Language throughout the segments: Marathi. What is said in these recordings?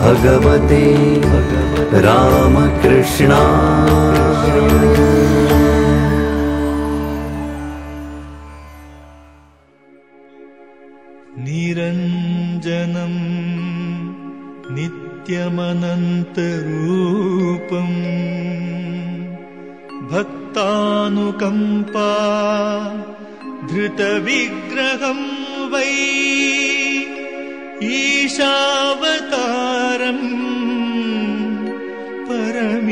भगवते रामकृष्णाय। निरञ्जनं नित्यमनन्तरूपं भक्तानुकम्पा धृतविग्रहं वै ईशावतारं परमीशमिद्यं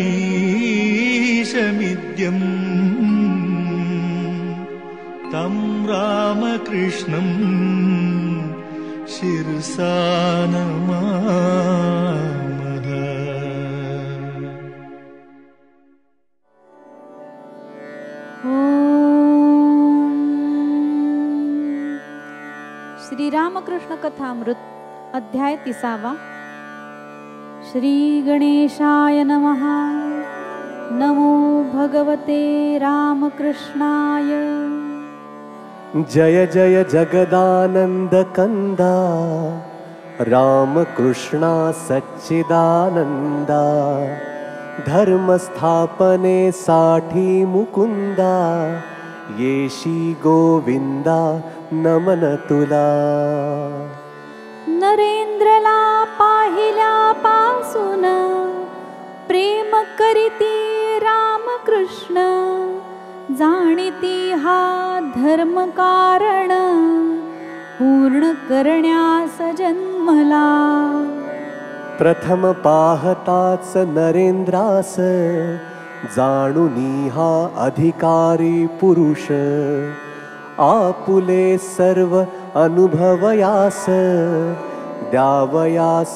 तं रामकृष्णं शिरसा नमामः। श्री रामकृष्ण कथामृत अध्याय 30। श्री गणेशाय नमः। नमो भगवते रामकृष्णाय। जय जय जगदानंद कंदा रामकृष्णा सच्चिदानंदा धर्म स्थापने साठी मुकुंदा येशी गोविंदा नमन तुला। नरेंद्रला पाहिल्यापासून प्रेम करीती रामकृष्ण जाणीती हा धर्म कारण पूर्ण करण्यास जन्मला। प्रथम पाहताच नरेंद्रास जाणूनी हा अधिकारी पुरुष आपुले सर्व अनुभवयास द्यावयास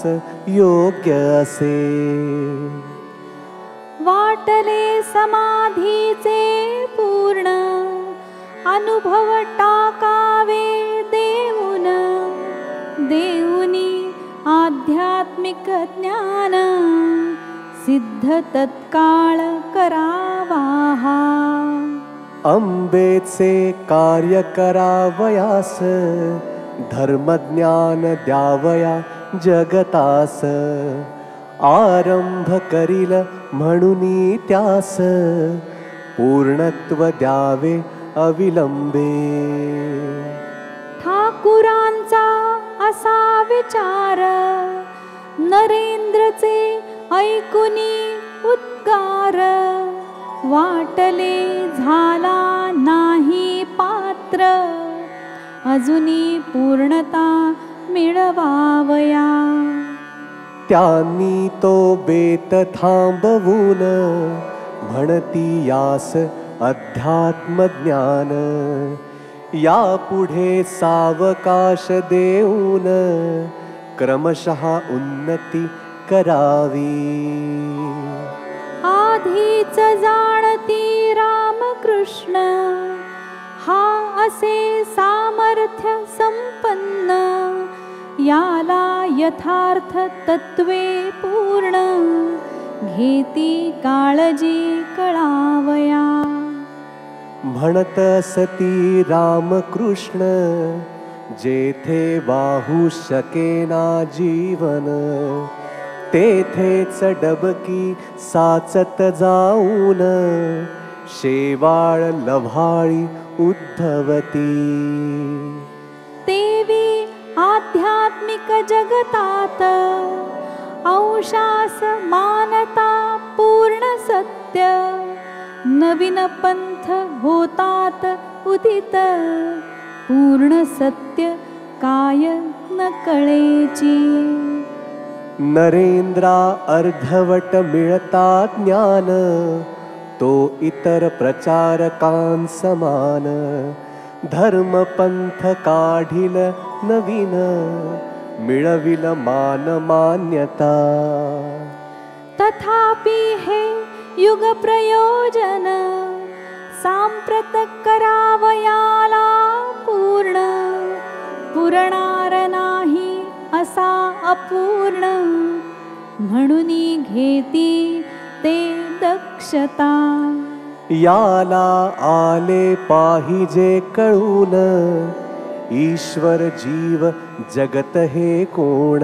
योग्य असे। वाटले समाधीचे पूर्ण अनुभव टाकावे देऊन देऊनी आध्यात्मिक ज्ञान सिद्ध तत्काळ करावा। अंबेचे कार्य करावयास धर्मज्ञान द्यावया जगतास आरंभ करील म्हणूनी त्यास पूर्णत्व द्यावे अविलंबे। ठाकुरांचा असा विचार नरेंद्रचे ऐकुनी उद्गार वाटले झाला नाही पात्र अजुनी पूर्णता मिळवावया। त्यांनी तो बेत थांबवून म्हणती यास अध्यात्मज्ञान या पुढे सावकाश देऊन क्रमशः उन्नती करावी। आधीच जाणती रामकृष्ण हा असे सामर्थ्य संपन्न याला यथार्थ तत्वे पूर्ण घेती काळजी कळावया। म्हणत सती रामकृष्ण जेथे वाहू शकेना जीवन तेथेच डबकी साचत जाऊन शेवाळ लव्हाळी उद्धवती। देवी आध्यात्मिक जगतात अंशास मानता पूर्ण सत्य नवीन पंथ होतात उदित पूर्ण सत्य काय न कळेची। नरेंद्रा अर्धवट मिळता ज्ञान तो इतर प्रचारकांसमान धर्मपंथ काढील नवीन मिळविल मान मान्यता। तथापि हे युग प्रयोजन सांप्रत करावयाला पूर्ण पुरणार नाही असा अपूर्ण म्हणूनी घेती ते दक्षता। याला आले पाहिजे कळून ईश्वर जीव जगत हे कोण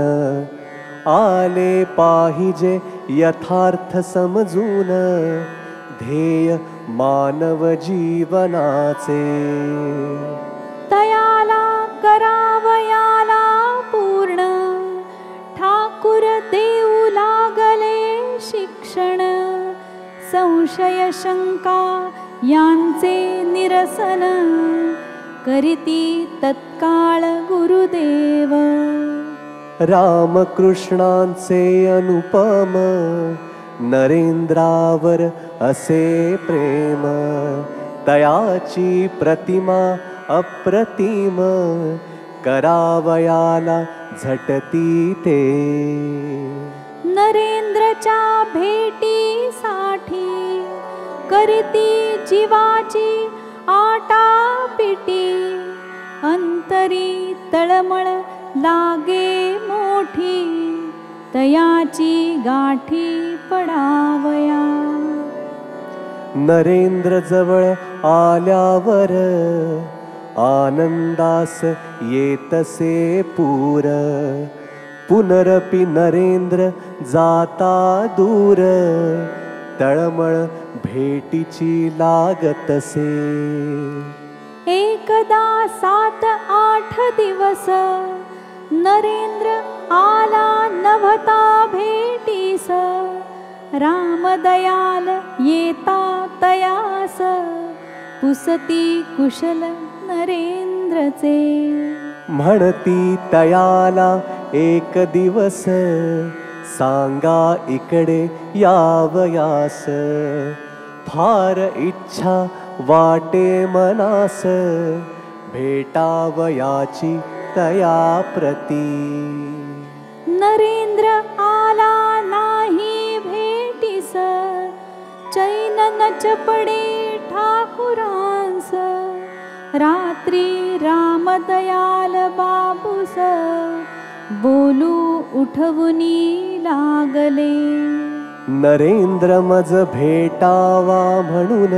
आले पाहिजे यथार्थ समजून ध्येय मानव जीवनाचे तयाला करावयाला पूर्ण ठाकुर देऊ लागले शिक्षण संशय शंका यांचे निरसन करीती तत्काळ गुरुदेव रामकृष्णांचे अनुपम नरेंद्रावर असे प्रेम तयाची प्रतिमा अप्रतिम करावयाला झटती ते नरेंद्रच्या भेटीसाठी करीती जीवाची आटापिटी अंतरी तळमळ लागे मोठी तयाची गाठी पडावया नरेंद्र जवळ आल्यावर आनंदास येतसे पूर पुनरपि नरेंद्र जाता दूर तळमळ भेटीची लागतसे एकदा 7-8 दिवस नरेंद्र आला नभता भेटीस रामदयाल येता तयास पुसती कुशल नरेंद्रचे म्हणती तयाला एक दिवस सांगा इकडे यावयास फार इच्छा वाटे मनास भेटावयाची तया प्रती नरेंद्र आला नाही भेटीस चैन नच पडे ठाकुरांस रात्री रामदयाल बाबूस बोलू उठवुनी लागले नरेंद्र मज भेटावा म्हणून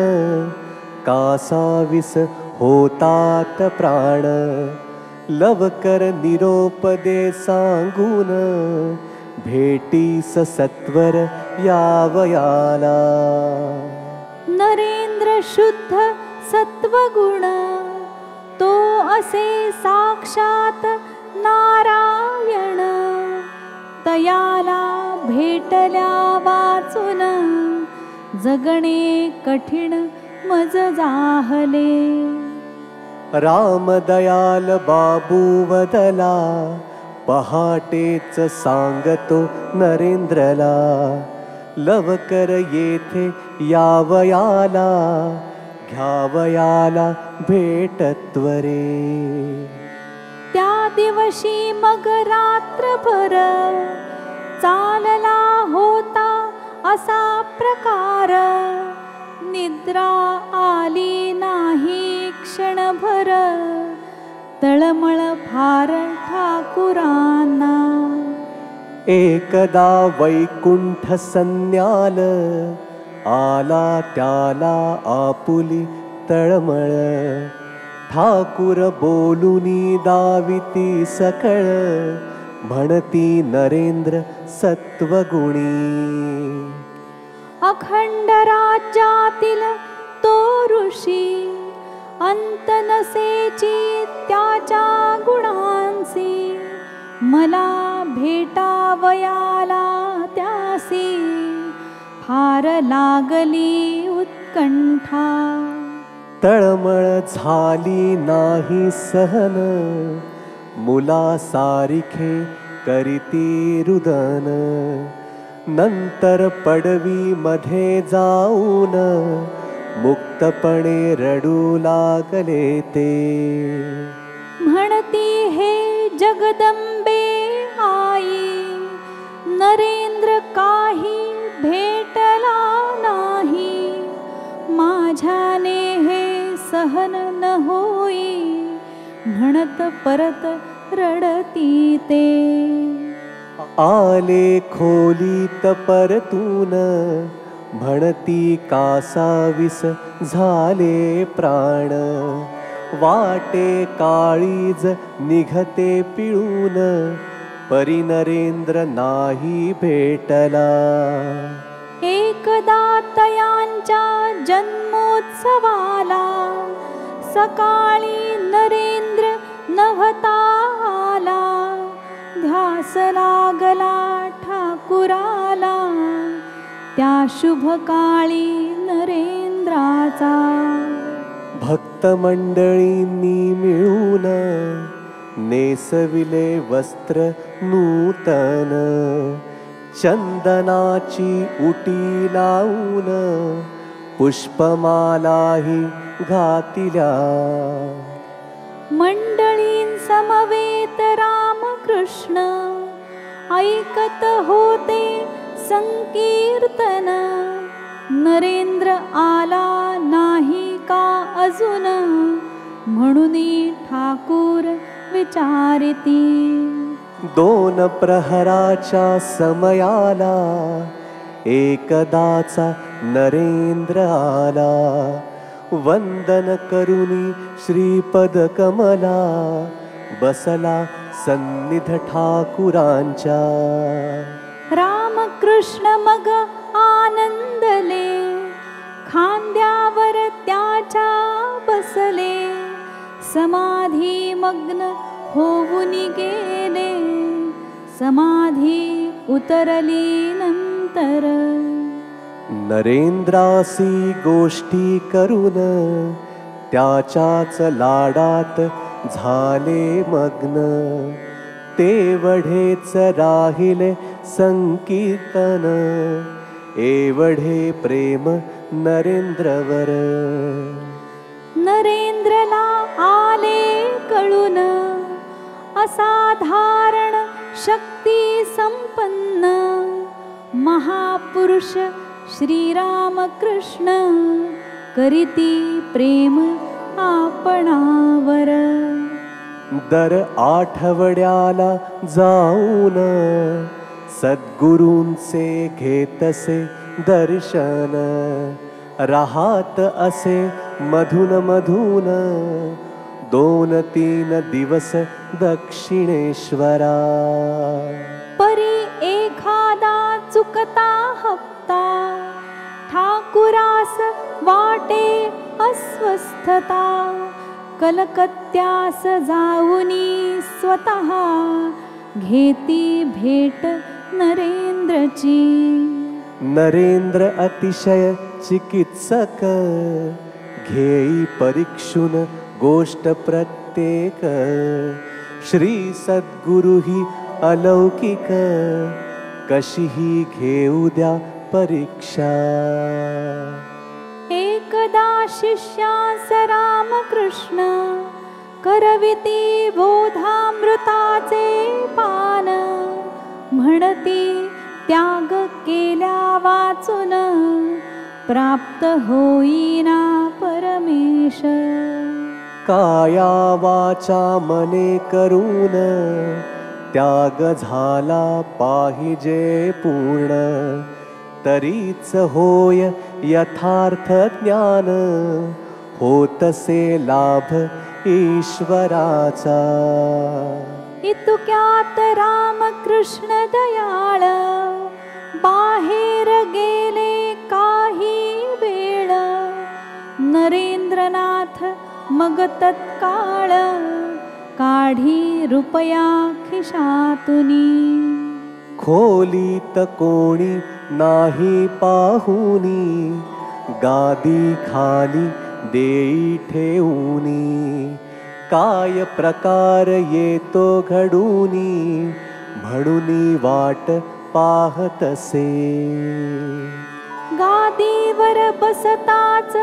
कासावीस होतात प्राण लवकर निरोप दे सांगून भेटीस सत्वर यावयाला नरेंद्र शुद्ध सत्वगुण तो असे साक्षात नारायण तयाला भेटल्या वाचून जगणे कठीण मज जाहले रामदयाल बाबू वदला पहाटेच सांगतो नरेंद्रला लवकर येथे यावयाला घ्यावयाला भेटत्वरे त्या दिवशी मग रात्रभर चालला होता असा प्रकार निद्रा आली नाही क्षणभर तळमळ फार ठाकुरांना एकदा वैकुंठ संन्याल आला त्याला आपुली तळमळ ठाकुर बोलुनी दाविती सकळ म्हणती नरेंद्र सत्वगुणी अखंड राज्यातील तो ऋषी अंत नसेची त्याच्या गुणांसी मला भेटावयाला त्यासी फार लागली उत्कंठा तळमळ झाली नाही सहन मुलासारिखे करीती रुदन नंतर पडवी मध्ये जाऊन मुक्तपणे रडू लागले ते म्हणती हे जगदंबे आई नरेंद्र काही भेटला नाही माझ्याने हे सहन न होई म्हणत परत रडती ते आले खोलीत परतून म्हणती कासावीस झाले प्राण वाटे काळीज निघते पिळून परी नरेंद्र नाही भेटला. एकदा तयांच्या जन्मोत्सवाला सकाळी नरेंद्र नव्हता आला. ध्यास लागला ठाकुराला त्या शुभ काळी नरेंद्राचा. भक्त मंडळींनी मिळून नेसविले वस्त्र नूतन. चंदनाची उटी लावून पुष्पमालाही घातिल्या. मंडळींसमवेत रामकृष्ण ऐकत होते संकीर्तन. नरेंद्र आला नाही का अजून म्हणून ठाकूर विचारिती. 2 प्रहराच्या समयाला एकदाचा नरेंद्र आला. वंदन करुनी श्रीपद कमला बसला सन्निध ठाकुरांच्या. रामकृष्ण मग आनंदले खांद्यावर त्याच्या बसले. समाधी मग्न होऊन गेले समाधी उतरली नंतर. नरेंद्रासी गोष्टी करून त्याच्याच लाडात झाले मग्न. तेवढेच राहिले संकीर्तन एवढे प्रेम नरेंद्रवर. नरेंद्रला आले कळून असाधारण शक्ती संपन्न महापुरुष श्रीरामकृष्ण करीती प्रेम आपणावर. दर आठवड्याला जाऊन सद्गुरूंचे घेतसे दर्शन. राहत असे मधून मधून 2-3 दिवस दक्षिणेश्वरा. परी एखादा चुकता हप्ता ठाकुरास वाटे अस्वस्थता. कलकत्त्यास जाऊनी स्वतः घेती भेट नरेंद्रची. नरेंद्र अतिशय चिकित्सक घेई परीक्षून गोष्ट प्रत्येक. श्री सद्गुरु ही अलौकिक कशीही घेऊ द्या परीक्षा. एकदा शिष्यास रामकृष्ण करविती बोधामृताचे पान. म्हणती त्याग केल्या वाचून प्राप्त होईना परमेश. काया वाचा मने करून त्याग झाला पाहिजे पूर्ण. तरीच होय यथार्थ ज्ञान होतसे लाभ ईश्वराचा. इतुक्यात रामकृष्ण दयाळ बाहेर गेले काही वेळ. नरेंद्रनाथ मग तत्काळ काढी रुपया खिशातुनी. खोलीत कोणी नाही पाहुनी गादी खाली देई ठेवूनी. काय प्रकार येतो घडूनी म्हणूनी वाट पाहतसे. गादीवर बसताच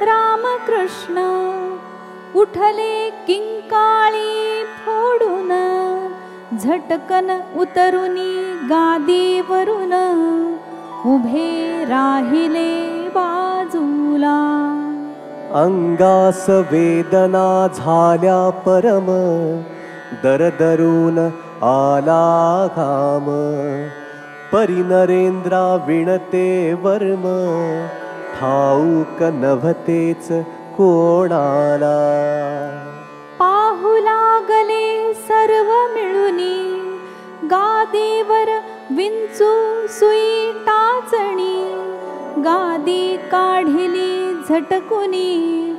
रामकृष्ण उठले किंकाळी फोडून. झटकन उतरुनी गादीवरून उभे राहिले बाजूला. अंगास वेदना झाल्या परम दरदरून आला घाम. परी नरेंद्रा विणते वर्म ठाऊक नव्हतेच कोणाला. पाहू लागले सर्व मिळूनी गादीवर विंचू सुई टाचणी, गादी काढिली झटकुनी,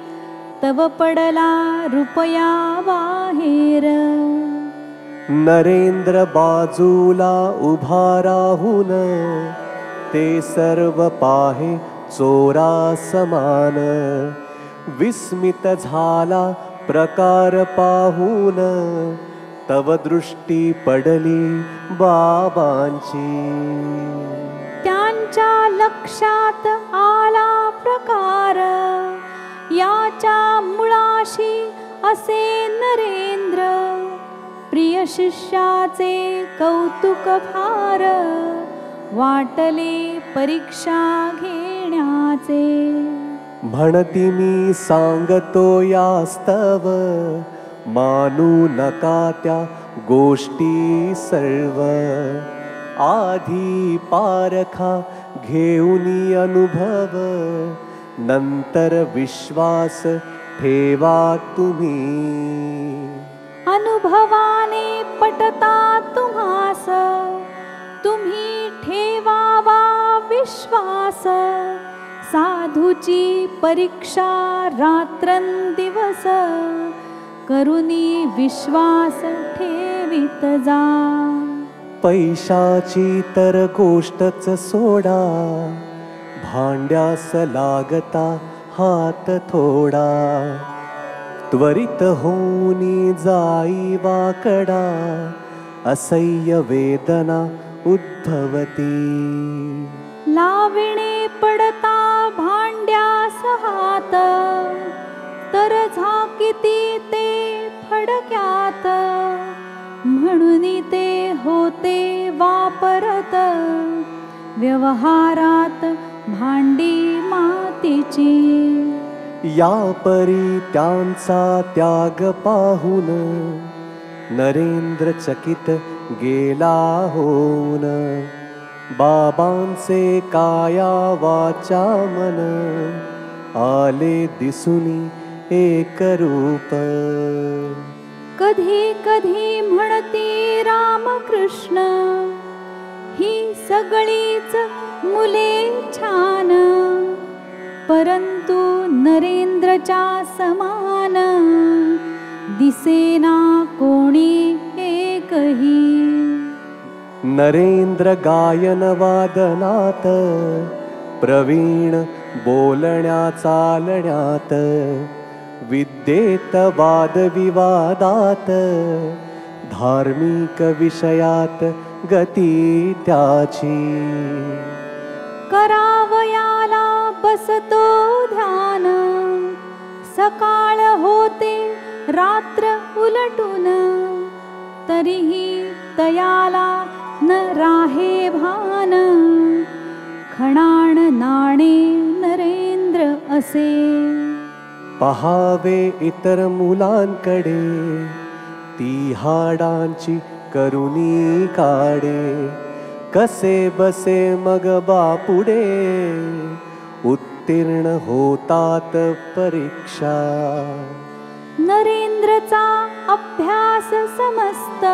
तव पडला रुपया बाहेर. नरेंद्र बाजूला उभा राहून, ते सर्व पाहे चोरा समान. विस्मित झाला प्रकार पाहून, तव दृष्टी पडली बाबांची. त्यांच्या लक्षात आला प्रकार, याच्या मुळाशी असे नरेंद्र. प्रिय शिष्याचे कौतुक फार, वाटले परीक्षा घेण्याचे. म्हणती मी सांगतो यास्तव, मानू नका त्या गोष्टी सर्व. आधी पारखा घेऊनी अनुभव, नंतर विश्वास ठेवा तुम्ही. अनुभवाने पटता तुम्हास, तुम्ही ठेवावा विश्वास. साधूची परीक्षा रात्रंदिवस, करुनी विश्वास ठेवित जा. पैशाची तर गोष्टच सोडा, भांड्यास लागता हात थोडा. त्वरित होऊनी जाई वाकडा, असह्य वेदना उद्भवती. लाविणे पडता भांड्यास हात, तर झाकिती ते फडक्यात. म्हणून ते होते वापरत, व्यवहारात भांडी मातीची. या परी त्यांचा त्याग पाहून, नरेंद्र चकित गेला होऊन. बाबांचे काया वाचा मन, आले दिसुनी एक रूप. कधी कधी म्हणती रामकृष्ण, ही सगळीच मुले छान. परंतु नरेंद्रच्या समान, दिसेना कोणी एकही. नरेंद्र गायन वादनात, प्रवीण बोलण्या चालण्यात. विद्येत वादविवादात, धार्मिक विषयात गती त्याची. करावयाला बसतो ध्यान, सकाळ होते रात्र उलटून. तरीही तयाला न राहे भान, खणाण नाणे नरेंद्र असे. पहावे इतर मुलांकडे, ती हाडांची करुणी काढे. कसे बसे मग बापुडे, उत्तीर्ण होतात परीक्षा. नरेंद्रचा अभ्यास समस्त,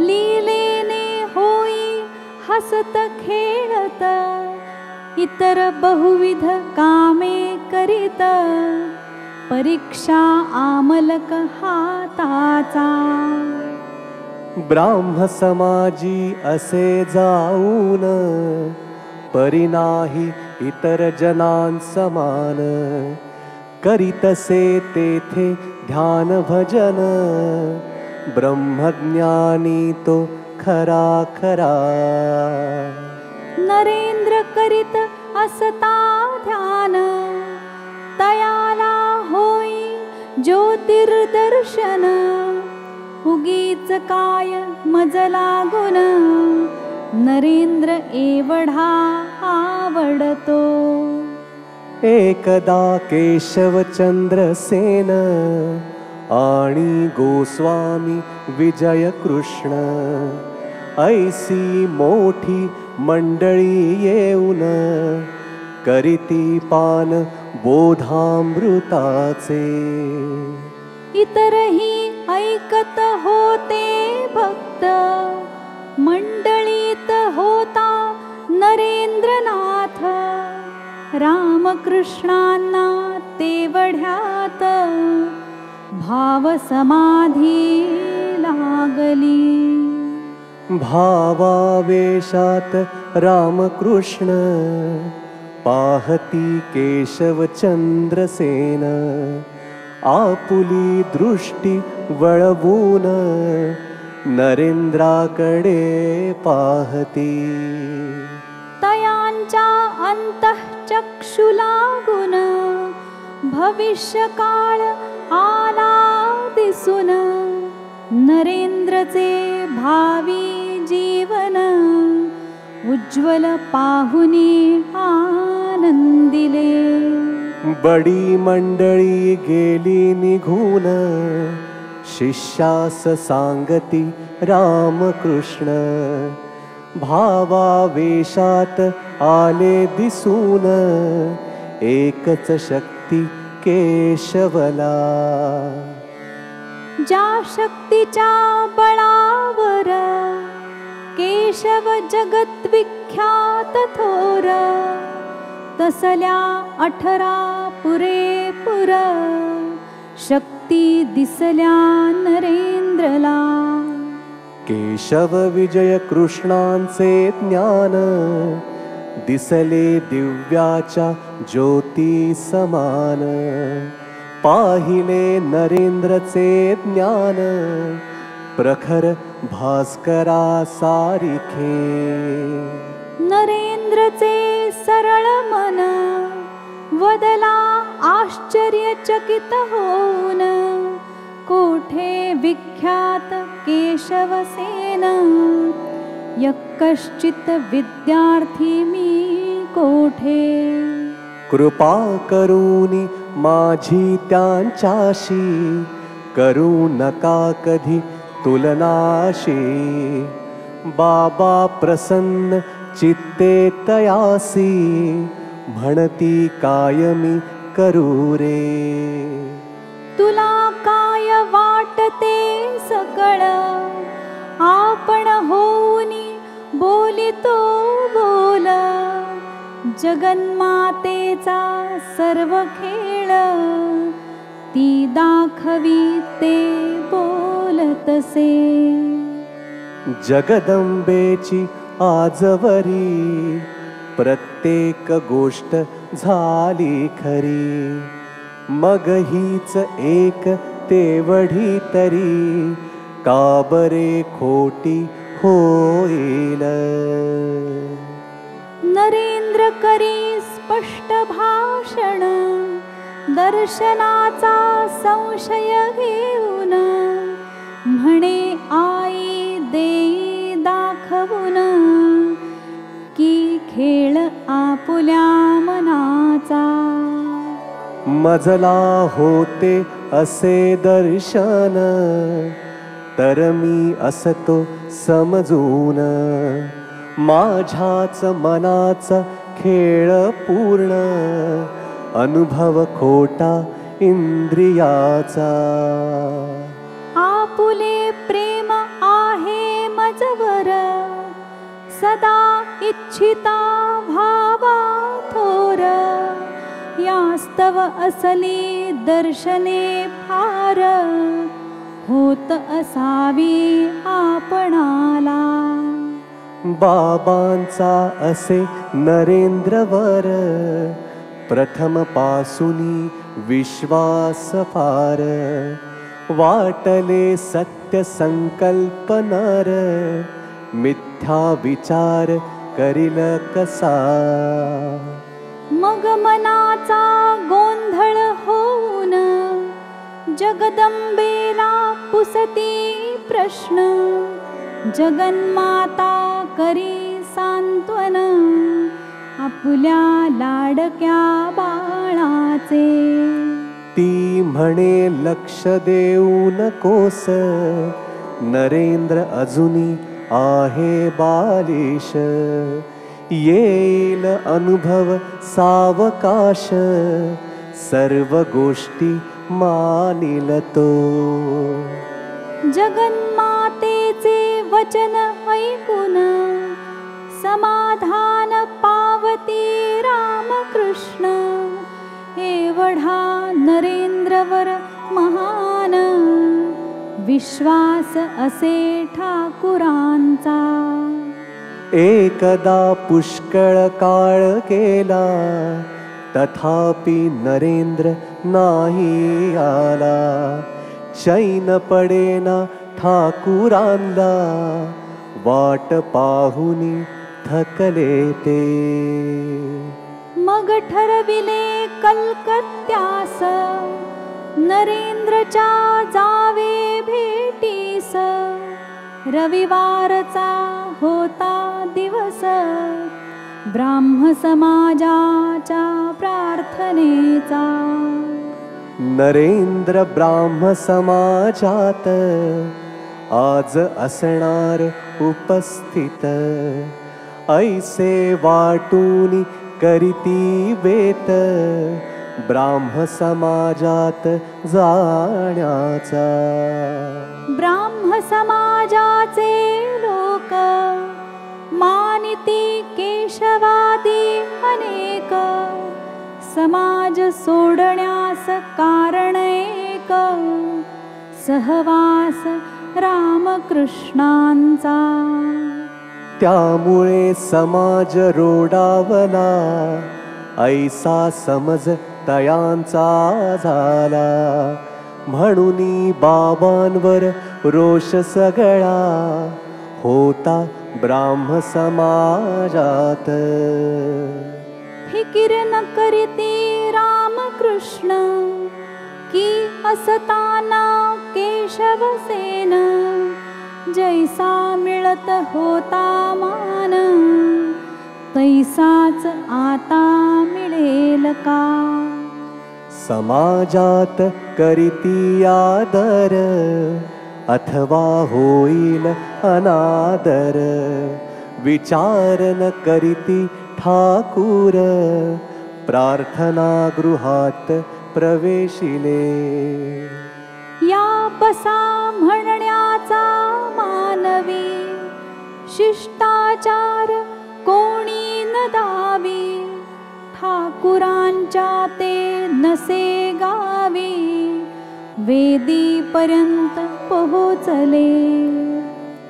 लीलेने होई हसत खेळत. इतर बहुविध कामे करीत, परीक्षा आमलक हाताचा. ब्राह्म समाजी असे जाऊन, परी नाही इतर जनांसमान. करीतसे तेथे ध्यान भजन, ब्रह्मज्ञानी तो खरा खरा. नरेंद्र करीत असता ध्यान, तयाला होई ज्योतिर्दर्शन. उगीच काय मज लागून, नरेंद्र एवढा आवडतो. एकदा केशवचंद्र सेन आणि गोस्वामी विजय कृष्ण, ऐसी मोठी मंडळी येऊन. करीती पान बोधामृताचे. इतरही ऐकत होते भक्त, मंडळीत होता नरेंद्रनाथ, रामकृष्णांना तेवढ्यात भाव समाधी लागली. भावावेशात रामकृष्ण पाहती केशवचंद्रसेन, आपुली दृष्टी वळवून नरेंद्राकडे पाहती. तयांच्या अंतःचक्षु लागून भविष्यकाळ आला दिसून, नरेंद्रचे भावी जीवन उज्ज्वल पाहुनी आनंदिले. बडी मंडळी गेली निघून, शिष्यास सांगती रामकृष्ण, भावावेशात आले दिसून एकच शक्ती केशवला. ज्या शक्तीच्या बळावर केशव जगत विख्यात थोर, तसल्या 18 पुरेपूर शक्ती दिसल्या नरेंद्रला. केशव विजय कृष्णांचे ज्ञान दिसले दिव्याच्या ज्योती समान. पाहिले नरेंद्रचे ज्ञान प्रखर भास्करा सारिखे. नरेंद्रचे सरळ मन वदला आश्चर्यचकित होऊन, कोठे विख्यात केशवसेन, यक्कश्चित विद्यार्थी मी कोठे. कृपा करूनी माझी त्यांच्याशी, करू नका कधी तुलनाशी. बाबा प्रसन्न चित्ते तयासी, म्हणती कायमी करू रे. तुला काय वाटते सकळ, आपण होऊनी बोलितो बोल. जगन्मातेचा सर्व खेळ, ती दाखवी ते बोलतसे. जगदंबेची आजवरी प्रत्येक गोष्ट झाली खरी. मग हीच एक तेवढी तरी, का बरे खोटी होईल. नरेंद्र करी स्पष्ट भाषण, दर्शनाचा संशय घेऊन. म्हणे आई देई दाखवून, की खेळ आपुल्या मनाचा. मजला होते असे दर्शन, तर मी असतो समजून. माझ्याच मनाचा खेळ पूर्ण, अनुभव खोटा इंद्रियाचा. आपुले प्रेम आहे मजवर, सदा इच्छिता भावा थोर. यास्तव असली दर्शने फार, होत असावी आपणाला. बाबांचा असे नरेंद्रवर, प्रथम पासूनी विश्वास फार. वाटले सत्य संकल्प नर, मिथ्या विचार करील कसा. मग मनाचा गोंधळ होऊन, जगदंबेला पुसती प्रश्न. जगन्माता करी सांत्वन, आपुल्या लाडक्या बाळाचे. ती म्हणे लक्ष देऊ नकोस, नरेंद्र अजुनी आहे बालिश. येईल अनुभव सावकाश, सर्व गोष्टी मानिल तो. जगन्मातेचे वचन ऐकून समाधान पावती रामकृष्ण एवढा नरेंद्रवर महान विश्वास असे ठाकुरांचा एकदा पुष्कळ काळ गेला तथापि नरेंद्र नाही आला चैन पडेना ठाकुरांना वाट पाहुनी थकले ते मग ठरविले कलकत्त्यास नरेंद्रच्या जावे भेटीस रविवारचा होता दिवस ब्राह्म समाजाच्या प्रार्थनेचा नरेंद्र ब्राह्म समाजात आज असणार उपस्थित ऐसे वाटून करीती वेत ब्राह्म समाजात जाण्याचा ब्राह्म समाजाचे लोक मानिती केशवादी अनेक समाज सोडण्यास कारण एक सहवास रामकृष्णांचा त्यामुळे समाज रोडावला ऐसा समज तयांचा झाला म्हणून बाबांवर रोष सगळा होता ब्राह्म समाजात फिकीर न करीती रामकृष्ण की असताना केशवसेन जैसा मिळत होता मान तैसाच आता मिळेल का समाजात करीती आदर अथवा होईल अनादर विचार न करीती ठाकूर प्रार्थना गृहात प्रवेशिले या बसा म्हणण्याचा मानवी शिष्टाचार कोणी न दावी ठाकुरांच्या ते नसे गावी वेदीपर्यंत पोहोचले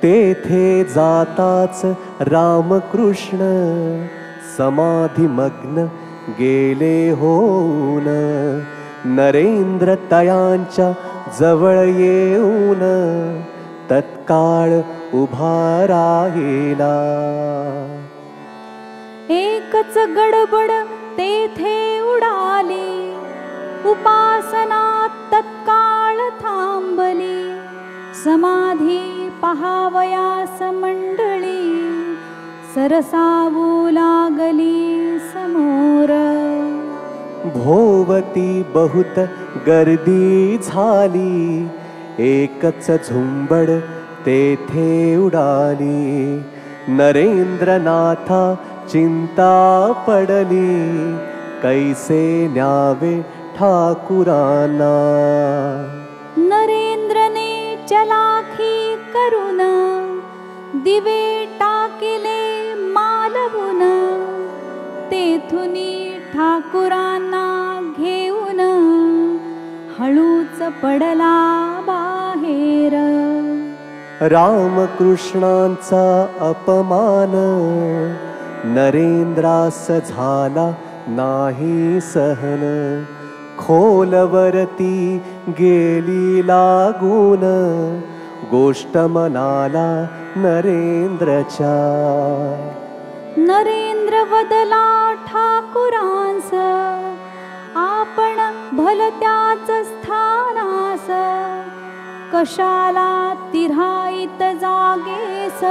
तेथे जाताच रामकृष्ण समाधिमग्न गेले होऊन नरेंद्र तयांच्या जवळ येऊन तत्काळ उभा राहिला एकच गडबड तेथे उडाली उपासना तत्काळ थांबली समाधी पहावयास मंडळी सरसावू लागली समोर भोवती बहुत गर्दी झाली एकच झुंबड तेथे उडाली नरेंद्रनाथा चिंता पडली कैसे न्यावे ठाकुरांना नरेंद्रने चलाखी करून दिवे टाकिले मालवून तेथुनी ठाकुरांना घेऊन हळूच पडला बाहेर रामकृष्णांचा अपमान नरेंद्रास झाला नाही सहन खोलवरती गेली लागून गोष्ट मनाला नरेंद्रच्या नरेंद्र वदला ठाकुरांस आपण भलत्याच स्थानास कशाला तिऱ्हाईत जागेस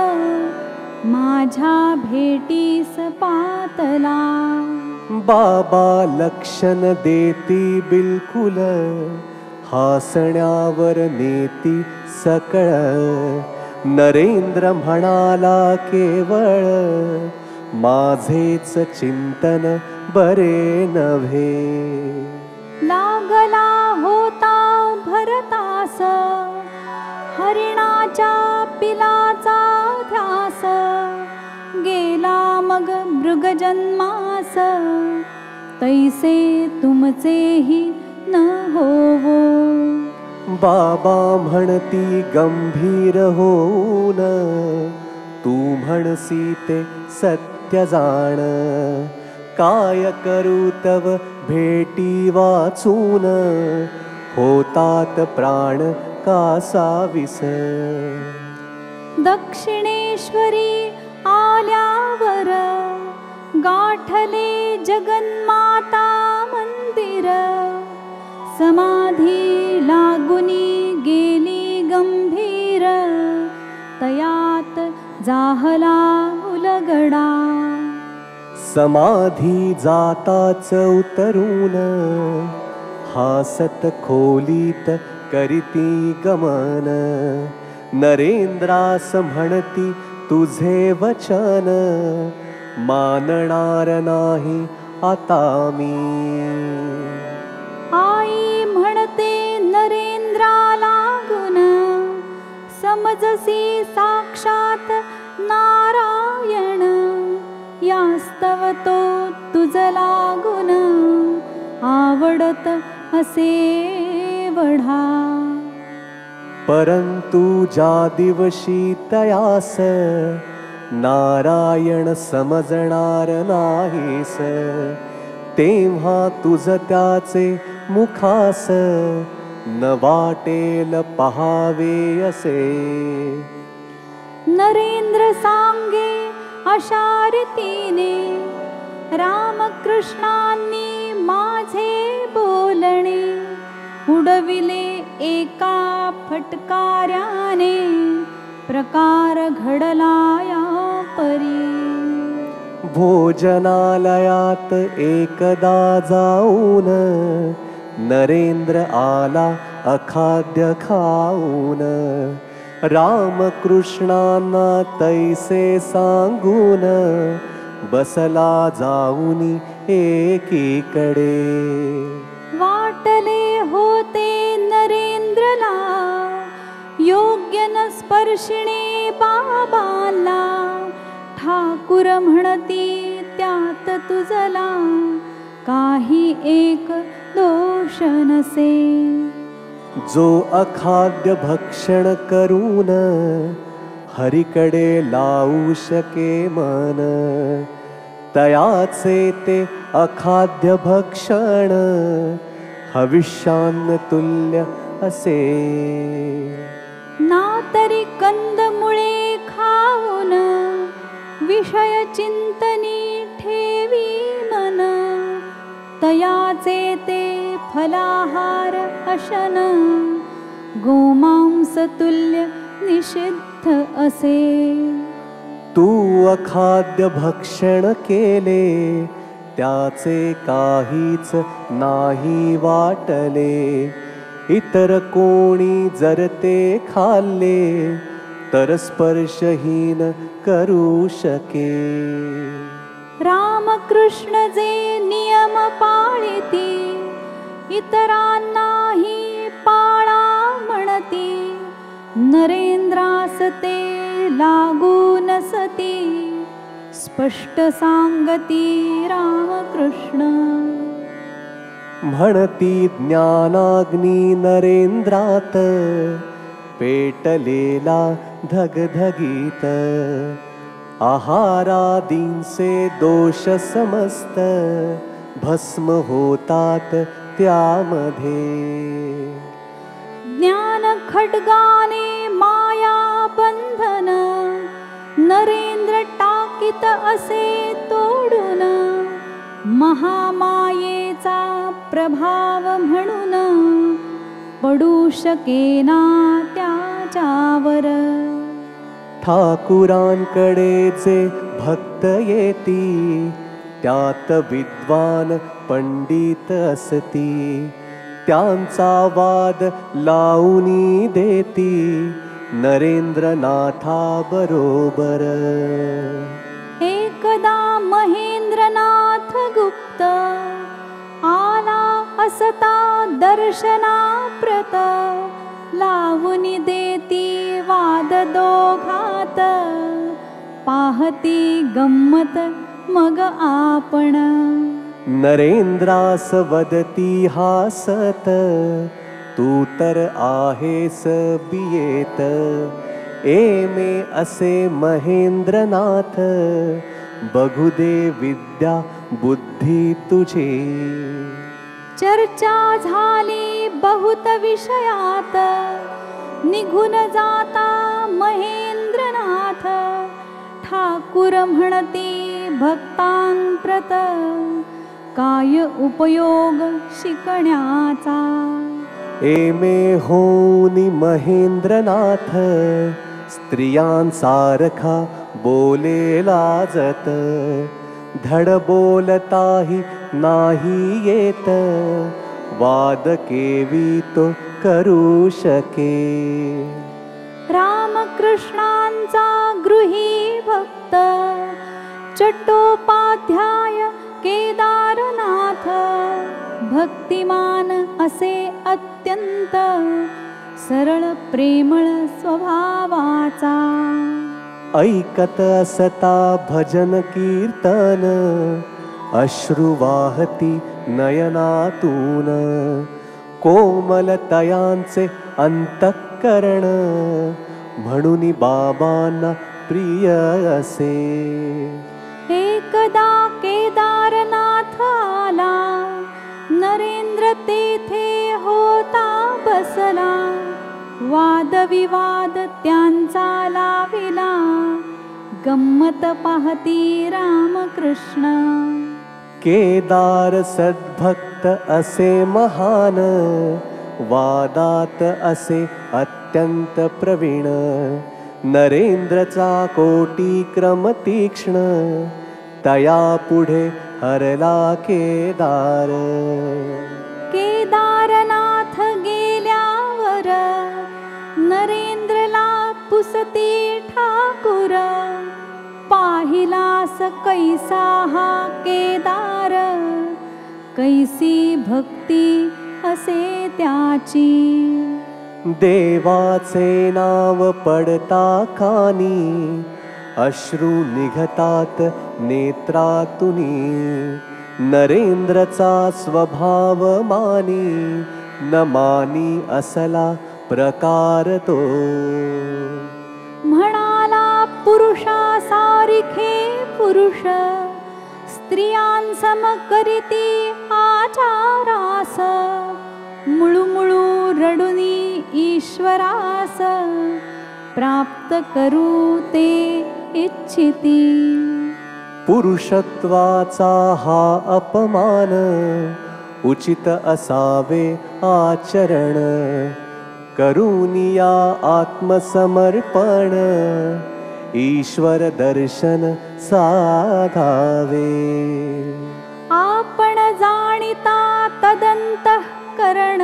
माझ्या भेटीस पातला बाबा लक्षण देती बिलकुल हसण्यावर नेती सकळ नरेंद्र म्हणाला केवळ माझेच चिंतन बरे नव्हे लागला होता भरतास हरिणाच्या पिलाचा मग मृगजन्मास तैसे तुमचेही न होवो. बाबा म्हणती गंभीर होऊन, तू म्हणसी ते सत्य जाण. काय करू तव भेटी वाचून, होतात प्राण कासा विसर. दक्षिणेश्वरी आल्यावर गाठले जगन्माता मंदिर. समाधी लागुनी गेली गंभीर, तयात जाहला उलगडा. समाधी जाताच उतरून, हासत खोलीत करीती गमन. नरेंद्रास म्हणती तुझे वचन, मानणार नाही आता मी. आई म्हणते नरेंद्रा लागून, समजसी साक्षात नारायण. यास्तव तो तुझ लागून, आवडत असे वढा. परंतु ज्या दिवशी तयास, नारायण समजणार नाहीस. तेव्हा तुझ त्याचे मुखास, न वाटेल पहावे असे. नरेंद्र सांगे अशा रीतीने, रामकृष्णांनी माझे बोलणे. उडविले एका फटकार्याने, प्रकार घडला या परी. भोजनालयात एकदा जाऊन, नरेंद्र आला अखाद्य खाऊन. रामकृष्णांना तैसे सांगून, बसला जाऊनी एकीकडे. वाटले होते नरेंद्रला, योग्य न स्पर्शिणे बाबाला. ठाकूर म्हणती त्यात तुझला, काही एक दोष नसे. जो अखाद्य भक्षण करून, हरीकडे लावू शके मन. तयाचे ते अखाद्य भक्षण, हविष्यान्न तुल्य असे. ना तरी कंदमुळे खाऊन, विषय चिंतनी ठेवी मन. तयाचे ते फलाहार अशन, गोमांस तुल्य निषिद्ध असे. तू अखाद्य भक्षण केले, त्याचे काहीच नाही वाटले. इतर कोणी जर ते खाल्ले, तर स्पर्शहीन करू शके. रामकृष्ण जे नियम पाळिती, इतरांनाही पाळा म्हणती. नरेंद्रास ते लागू नसती, स्पष्ट सांगती रामकृष्ण. म्हणती ज्ञानाग्नी नरेंद्रात, पेटलेला धगधगीत. आहारादींचे दोष समस्त, भस्म होतात त्यामध्ये. ज्ञान खड्गाने माया बंधन, नरेंद्र टाकीत असे तोडून. महामायेचा प्रभाव म्हणून, पडू शकेना त्याच्यावर. ठाकुरांकडे जे भक्त येती, त्यात विद्वान पंडित असती. त्यांचा वाद लावूनी देती, नरेंद्रनाथा बरोबर. एकदा महेंद्रनाथ गुप्त, आला असता दर्शनाप्रत. लावूनी देती वाद दोघात, पाहती गंमत मग आपण. नरेंद्रास वदती हासत, तू तर आहेस बियेत. एमे असे महेंद्रनाथ, बघू दे विद्या बुद्धी तुझी. चर्चा झाली बहुत विषयात, निघून जाता महेंद्रनाथ. ठाकूर म्हणती भक्तांप्रत, काय उपयोग शिकण्याचा. एमे होनी महेंद्रनाथ, स्त्रियांसारखा बोले लाजत. धड बोलताही नाही येत, वाद केवी तो करू शके. रामकृष्णांचा गृही भक्त, चट्टोपाध्याय केदारनाथ. भक्तिमान असे अत्यंत, सरळ प्रेमळ स्वभावाचा. ऐकत असता भजन कीर्तन, अश्रु वाहती नयनातून. कोमलतयांचे अंतःकरण, म्हणून बाबांना प्रिय असे. एकदा केदारनाथ आला, नरेंद्र तेथे होता बसला. वादविवाद त्यांचा लाविला, गंमत पाहती रामकृष्ण. केदार सद्भक्त असे महान, वादात असे अत्यंत प्रवीण. नरेंद्रचा कोटी क्रम तीक्ष्ण, तया पुढे हरला केदार. केदारनाथ गेल्यावर, नरेंद्रला पुसती ठाकूर. पाहिलास कैसा हा केदार, कैसी भक्ती असे त्याची. देवाचे नाव पडता कानी, अश्रू निघतात नेत्रातुनी. नरेंद्रचा स्वभाव मानी, न मानी असला प्रकार तो. म्हणाला पुरुषा सारिखे पुरुष, स्त्रियांसम करीती आचारास. मुळुमुळू रडुनी ईश्वरास, प्राप्त करू ते इच्छिती. पुरुषत्वाचा हा अपमान, उचित असावे आचरण. करूनिया आत्मसमर्पण, ईश्वर दर्शन साधावे. आपण जाणिता तदंतःकरण,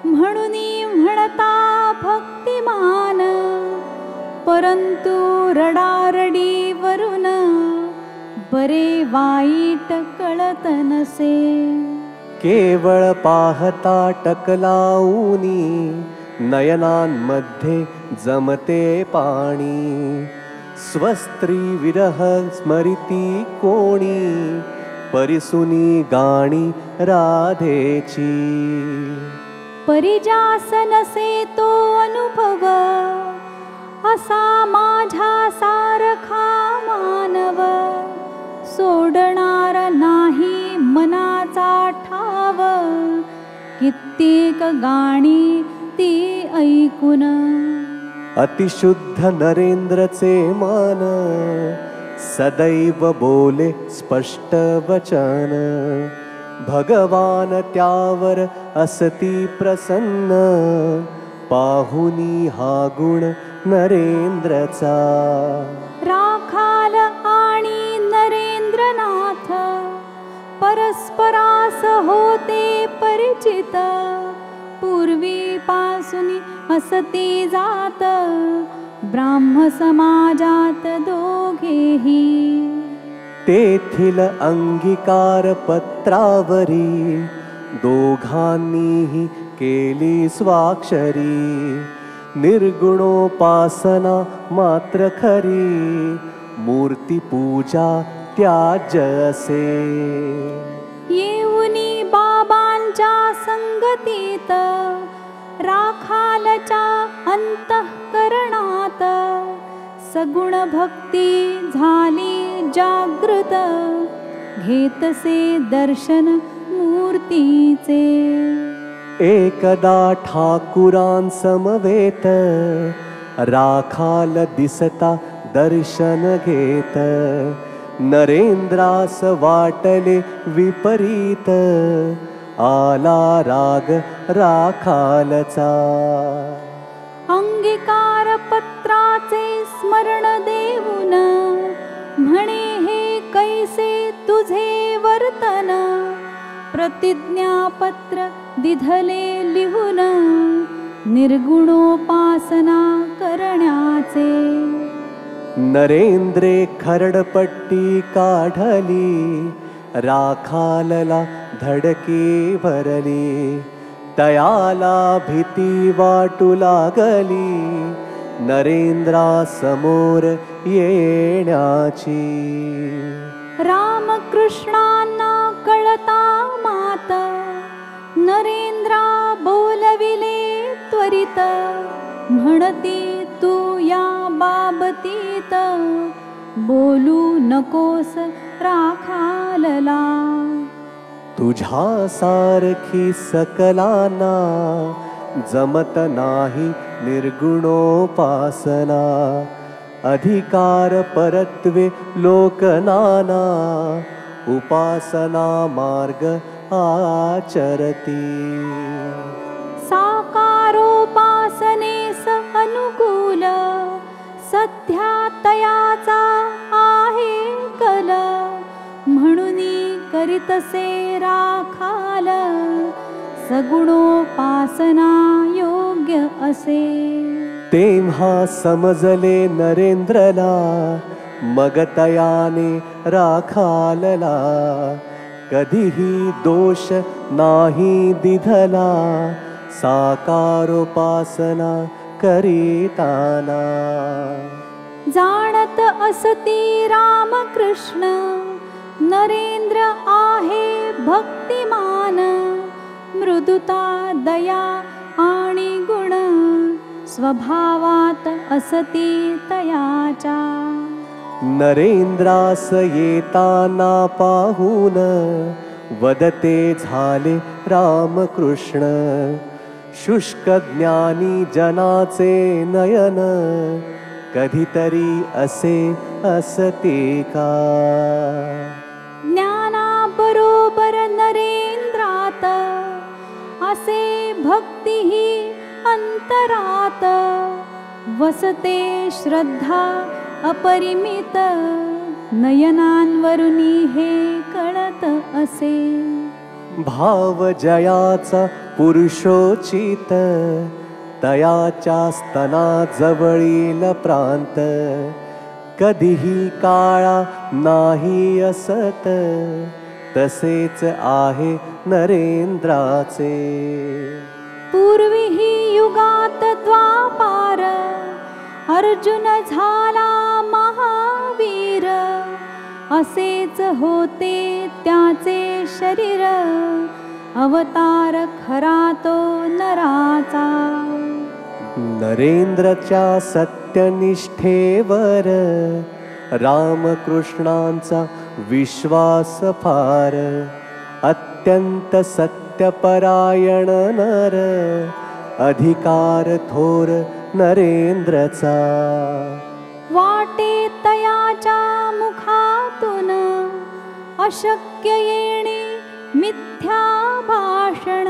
म्हणून म्हणता भक्तिमान. परंतु रडारडी वरून, बरे वाईट कळत नसे. केवळ पाहता टकलाऊनी, नयनांमध्ये जमते पाणी. स्वस्त्री विरह स्मरिती कोणी, परिसुनी गाणी राधेची. परिजास नसे तो अनुभव, असा माझ्या सारखा मानव. सोडणार नाही मनाचा ठाव, कित्येक गाणी ती ऐकून. अतिशुद्ध नरेंद्रचे मन, सदैव बोले स्पष्ट वचन. भगवान त्यावर असती प्रसन्न, पाहुनी हा गुण नरेंद्रचा. राखाल आणि नरेंद्रनाथ, परस्परास होते परिचित. पूर्वीपासून असती जात, ब्राह्म समाजात दोघेही. तेथील अंगीकार पत्रावरी, दोघांनीही केली स्वाक्षरी. निर्गुणोपासना मात्र खरी, मूर्ती पूजा त्याज असे. येऊनी बाबांच्या संगतीत राखालच्या अंतःकरणात सगुण भक्ती झाली जागृत घेतसे दर्शन मूर्तीचे. एकदा ठाकुरांसमवेत राखाल दिसता दर्शन घेत. नरेंद्रास वाटले विपरीत आला राग राखालचा. अंगीकार पत्राचे स्मरण देऊन म्हणे हे कैसे तुझे वर्तन. प्रतिज्ञापत्र दिधले लिहून निर्गुणोपासना करण्याचे. नरेंद्रे खरडपट्टी काढली राखालला धडकी भरली. तयाला भीती वाटू लागली नरेंद्रासमोर येण्याची. रामकृष्णांना कळता मात नरेंद्रा बोलविले त्वरित. म्हणती तू या बाबतीत बोलू नकोस राखालला. तुझ्या सारखी सकलाना जमत नाही निर्गुणोपासना. अधिकार परत्वे लोकनाना उपासना मार्ग आचरती. साकारोपासनेस अनुकूल सध्या तयाचा आहे कल. म्हणून करीतसे राखाल सगुणोपासना योग्य असे. तेव्हा समजले नरेंद्रला मग तयाने राखालला. कधीही दोष नाही दिधला साकारोपासना करीताना. जाणत असती रामकृष्ण नरेंद्र आहे भक्तिमान. मृदुता दया आणि गुण स्वभावात असती तयाच्या. नरेंद्रास येताना पाहून वदते झाले रामकृष्ण. शुष्क ज्ञानी जनाचे नयन कधीतरी असे असते का. ज्ञानाबरोबर नरेंद्रात असे भक्तीही अंतरात. वसते श्रद्धा अपरिमित नयनांवरुनी हे कळत असे. भाव जयाचा पुरुषोचित तयाच्या स्तना जवळील प्रांत. कधीही काळा नाही असत तसेच आहे नरेंद्राचे. पूर्वीही युगात द्वापार अर्जुन झाला महावीर. असेच होते त्याचे शरीर अवतार खरा तो नराचा. नरेंद्रच्या सत्यनिष्ठेवर रामकृष्णांचा विश्वास फार. अत्यंत सत्यपरायण नर अधिकार थोर नरेंद्रचा. वाटे तयाच्या मुखातून अशक्य येणे मिथ्या भाषण.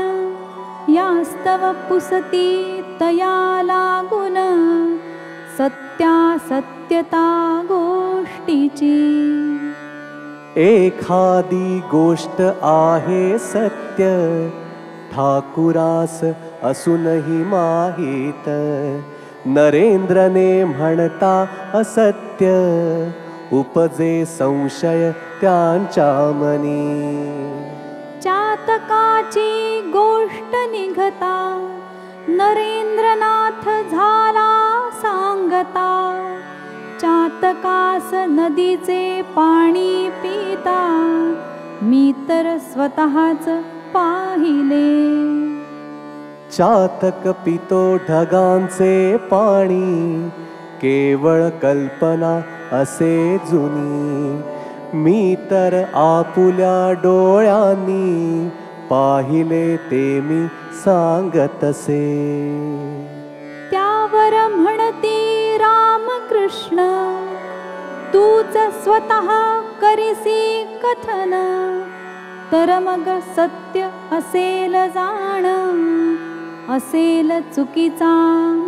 यास्तव पुसती तया लागून सत्यासत्यता गोष्टीची. एखादी गोष्ट आहे सत्य ठाकुरास असूनही माहीत. नरेंद्रने म्हणता असत्य उपजे संशय त्यांच्या मनी. चातकाची गोष्ट निघता नरेंद्रनाथ झाला सांगता. चातकास नदीचे पाणी पिता मी तर स्वतःच पाहिले. चातक पितो ढगांचे पाणी केवळ कल्पना असे जुनी. मी तर आपुल्या डोळ्यांनी पाहिले ते मी सांगतसे. त्यावर म्हणती रामकृष्ण तूच स्वतः करीसी कथन तर मग सत्य असेल जाण असेल चुकीचा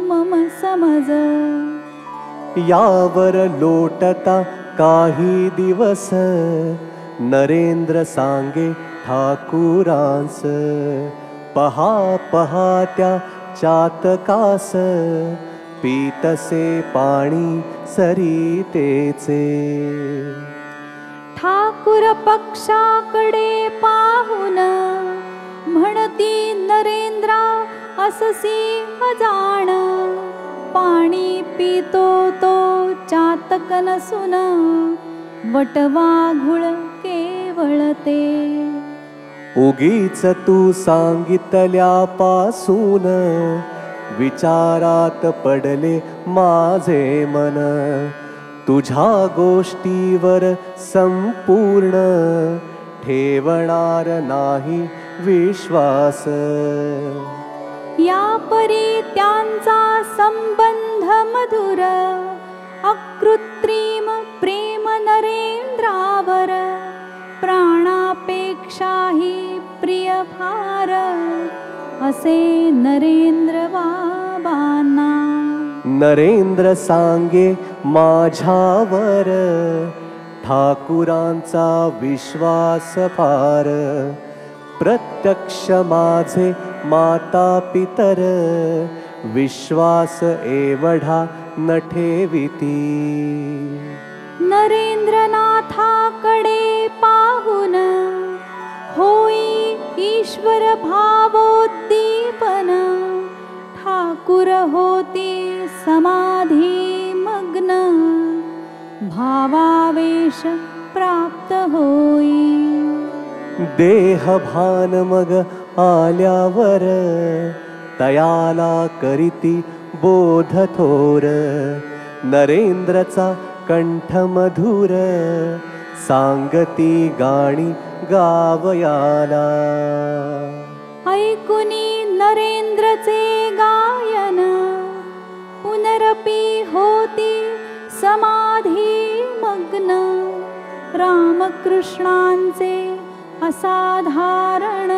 मम समज. यावर लोटता काही दिवस नरेंद्र सांगे ठाकुरांस. पहा पहा त्या चातकास पीतसे पाणी सरितेचे. ठाकुर पक्षाकडे पाहून म्हणती नरेंद्रा अससी अजाण. पाणी पितो तो चातक नसून वटवाघूळ केवळ ते. उगीच तू सांगितल्यापासून विचारात पडले माझे मन. तुझ्या गोष्टीवर संपूर्ण ठेवणार नाही विश्वास. या परी त्यांचा संबंध मधुर अकृत्रिम प्रेम नरेंद्रावर प्राणापेक्षाही प्रिय फार असे नरेंद्र बाबांना. नरेंद्र सांगे माझ्यावर ठाकुरांचा विश्वास फार. प्रत्यक्ष माझे माता पितर विश्वास एवढा न ठेविती. नरेंद्रनाथाकडे पाहून होई ईश्वर भावोद्दीपन. ठाकुर होती समाधी मग्न भावावेश प्राप्त होई. देह भान मग आल्यावर तयाला करीती बोध थोर. नरेंद्रचा कंठ मधुर सांगती गाणी गावयाला. ऐकुनी नरेंद्रचे गायन पुनरपी होती समाधी मग्न. रामकृष्णांचे असाधारण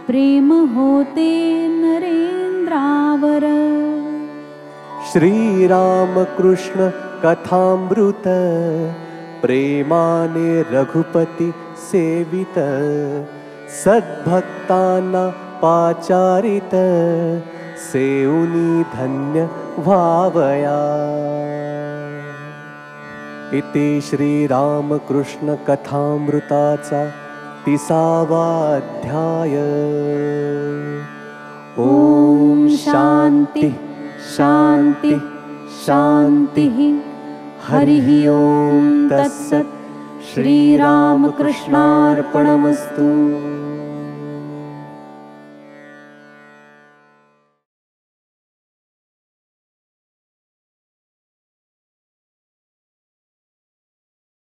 प्रेम होते नरेंद्रावर. श्रीरामकृष्ण कथामृत प्रेमाने रघुपती सेवित. सद्भक्तांना पाचारित सेऊनी धन्य व्हावया. इति श्रीरामकृष्ण कथामृताचा 30वा अध्याय. ओम शांती शांती शांती. हरिः ओम तत्सत्. श्रीरामकृष्णार्पणमस्तु.